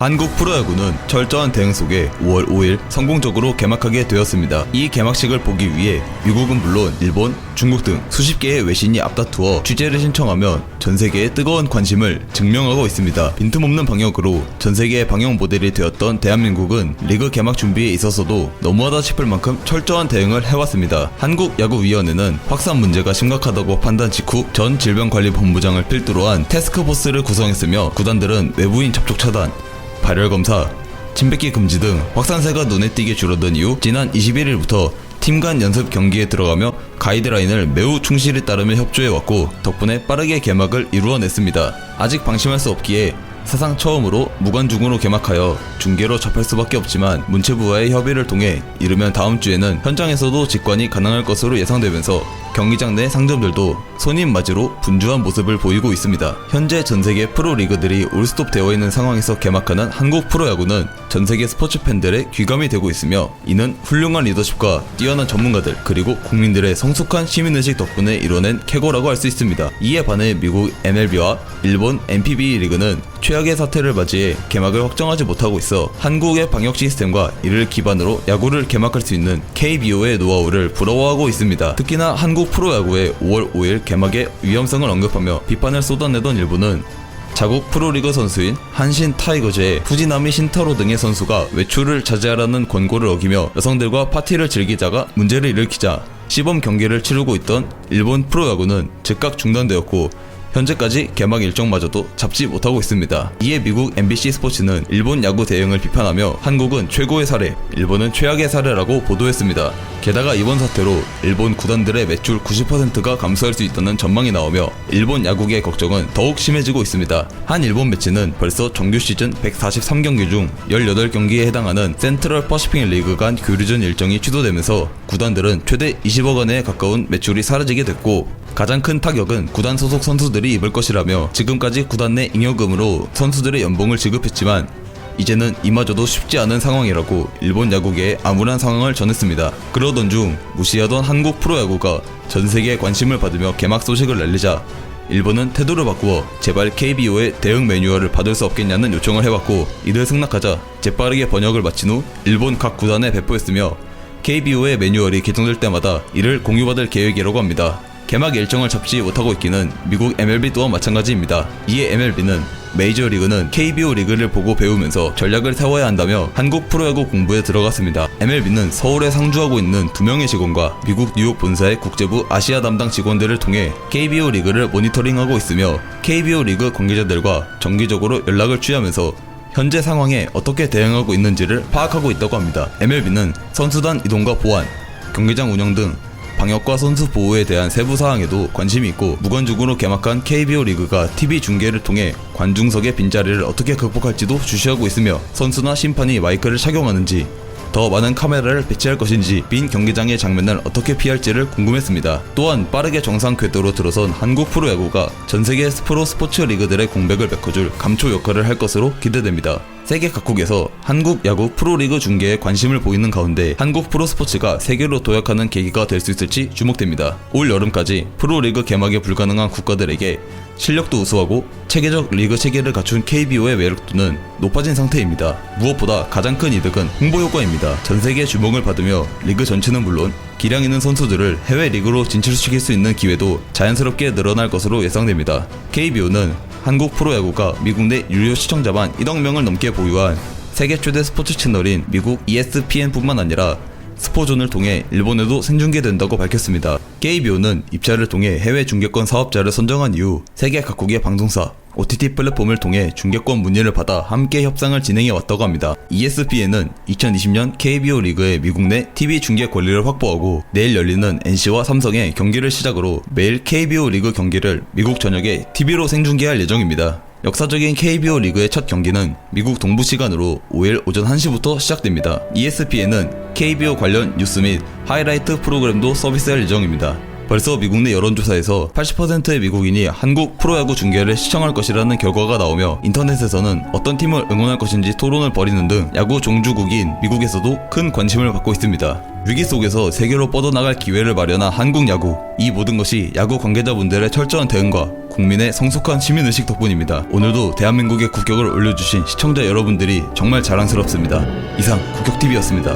한국 프로야구는 철저한 대응 속에 5월 5일 성공적으로 개막하게 되었습니다. 이 개막식을 보기 위해 미국은 물론 일본, 중국 등 수십 개의 외신이 앞다투어 취재를 신청하며 전 세계의 뜨거운 관심을 증명하고 있습니다. 빈틈없는 방역으로 전 세계의 방역 모델이 되었던 대한민국은 리그 개막 준비에 있어서도 너무하다 싶을 만큼 철저한 대응을 해왔습니다. 한국야구위원회는 확산 문제가 심각하다고 판단 직후 전 질병관리본부장을 필두로 한 태스크포스를 구성했으며 구단들은 외부인 접촉 차단, 발열검사, 침뱉기 금지 등 확산세가 눈에 띄게 줄어든 이후 지난 21일부터 팀 간 연습 경기에 들어가며 가이드라인을 매우 충실히 따르며 협조해왔고 덕분에 빠르게 개막을 이루어냈습니다. 아직 방심할 수 없기에 사상 처음으로 무관중으로 개막하여 중계로 접할 수밖에 없지만 문체부와의 협의를 통해 이르면 다음 주에는 현장에서도 직관이 가능할 것으로 예상되면서 경기장 내 상점들도 손님 맞이로 분주한 모습을 보이고 있습니다. 현재 전세계 프로리그들이 올스톱 되어 있는 상황에서 개막하는 한국 프로야구는 전세계 스포츠 팬들의 귀감이 되고 있으며 이는 훌륭한 리더십과 뛰어난 전문가들 그리고 국민들의 성숙한 시민의식 덕분에 이뤄낸 쾌거라고 할 수 있습니다. 이에 반해 미국 MLB와 일본 NPB 리그는 최악의 사태를 맞이해 개막을 확정하지 못하고 있어 한국의 방역 시스템과 이를 기반으로 야구를 개막할 수 있는 KBO의 노하우를 부러워하고 있습니다. 특히나 한국 프로야구의 5월 5일 개막의 위험성을 언급하며 비판을 쏟아내던 일부는 자국 프로리그 선수인 한신 타이거즈의 후지나미 신타로 등의 선수가 외출을 자제하라는 권고를 어기며 여성들과 파티를 즐기다가 문제를 일으키자 시범 경기를 치르고 있던 일본 프로야구는 즉각 중단되었고 현재까지 개막 일정마저도 잡지 못하고 있습니다. 이에 미국 MBC 스포츠는 일본 야구 대응을 비판하며 한국은 최고의 사례, 일본은 최악의 사례라고 보도했습니다. 게다가 이번 사태로 일본 구단들의 매출 90%가 감소할 수 있다는 전망이 나오며 일본 야구계의 걱정은 더욱 심해지고 있습니다. 한 일본 매체는 벌써 정규 시즌 143경기 중 18경기에 해당하는 센트럴 퍼시픽 리그 간 교류전 일정이 취소되면서 구단들은 최대 20억 원에 가까운 매출이 사라지게 됐고 가장 큰 타격은 구단 소속 선수들이 입을 것이라며 지금까지 구단 내 잉여금으로 선수들의 연봉을 지급했지만 이제는 이마저도 쉽지 않은 상황이라고 일본 야구계의 암울한 상황을 전했습니다. 그러던 중 무시하던 한국 프로야구가 전세계의 관심을 받으며 개막 소식을 알리자 일본은 태도를 바꾸어 제발 KBO의 대응 매뉴얼을 받을 수 없겠냐는 요청을 해왔고 이를 승낙하자 재빠르게 번역을 마친 후 일본 각 구단에 배포했으며 KBO의 매뉴얼이 개정될 때마다 이를 공유받을 계획이라고 합니다. 개막 일정을 잡지 못하고 있기는 미국 MLB 또한 마찬가지입니다. 이에 MLB는 메이저리그는 KBO 리그를 보고 배우면서 전략을 세워야 한다며 한국 프로야구 공부에 들어갔습니다. MLB는 서울에 상주하고 있는 2명의 직원과 미국 뉴욕 본사의 국제부 아시아 담당 직원들을 통해 KBO 리그를 모니터링하고 있으며 KBO 리그 관계자들과 정기적으로 연락을 취하면서 현재 상황에 어떻게 대응하고 있는지를 파악하고 있다고 합니다. MLB는 선수단 이동과 보안, 경기장 운영 등 방역과 선수 보호에 대한 세부 사항에도 관심이 있고 무관중으로 개막한 KBO 리그가 TV 중계를 통해 관중석의 빈자리를 어떻게 극복할지도 주시하고 있으며 선수나 심판이 마이크를 착용하는지 더 많은 카메라를 배치할 것인지 빈 경기장의 장면을 어떻게 피할지를 궁금했습니다. 또한 빠르게 정상 궤도로 들어선 한국 프로야구가 전세계 프로 스포츠 리그들의 공백을 메꿔줄 감초 역할을 할 것으로 기대됩니다. 세계 각국에서 한국 야구 프로리그 중계에 관심을 보이는 가운데 한국 프로스포츠가 세계로 도약하는 계기가 될 수 있을지 주목됩니다. 올 여름까지 프로리그 개막이 불가능한 국가들에게 실력도 우수하고 체계적 리그 체계를 갖춘 KBO의 매력도는 높아진 상태입니다. 무엇보다 가장 큰 이득은 홍보 효과입니다. 전세계 주목을 받으며 리그 전체는 물론 기량 있는 선수들을 해외 리그로 진출시킬 수 있는 기회도 자연스럽게 늘어날 것으로 예상됩니다. KBO는 한국 프로야구가 미국 내 유료 시청자만 1억 명을 넘게 보유한 세계 최대 스포츠 채널인 미국 ESPN뿐만 아니라 스포존을 통해 일본에도 생중계된다고 밝혔습니다. KBO는 입찰을 통해 해외 중계권 사업자를 선정한 이후 세계 각국의 방송사, OTT 플랫폼을 통해 중계권 문의를 받아 함께 협상을 진행해 왔다고 합니다. ESPN은 2020년 KBO 리그의 미국 내 TV 중계 권리를 확보하고 내일 열리는 NC와 삼성의 경기를 시작으로 매일 KBO 리그 경기를 미국 전역에 TV로 생중계할 예정입니다. 역사적인 KBO 리그의 첫 경기는 미국 동부 시간으로 5일 오전 1시부터 시작됩니다. ESPN은 KBO 관련 뉴스 및 하이라이트 프로그램도 서비스할 예정입니다. 벌써 미국 내 여론조사에서 80%의 미국인이 한국 프로야구 중계를 시청할 것이라는 결과가 나오며 인터넷에서는 어떤 팀을 응원할 것인지 토론을 벌이는 등 야구 종주국인 미국에서도 큰 관심을 받고 있습니다. 위기 속에서 세계로 뻗어나갈 기회를 마련한 한국 야구. 이 모든 것이 야구 관계자분들의 철저한 대응과 국민의 성숙한 시민의식 덕분입니다. 오늘도 대한민국의 국격을 올려주신 시청자 여러분들이 정말 자랑스럽습니다. 이상 국격TV였습니다.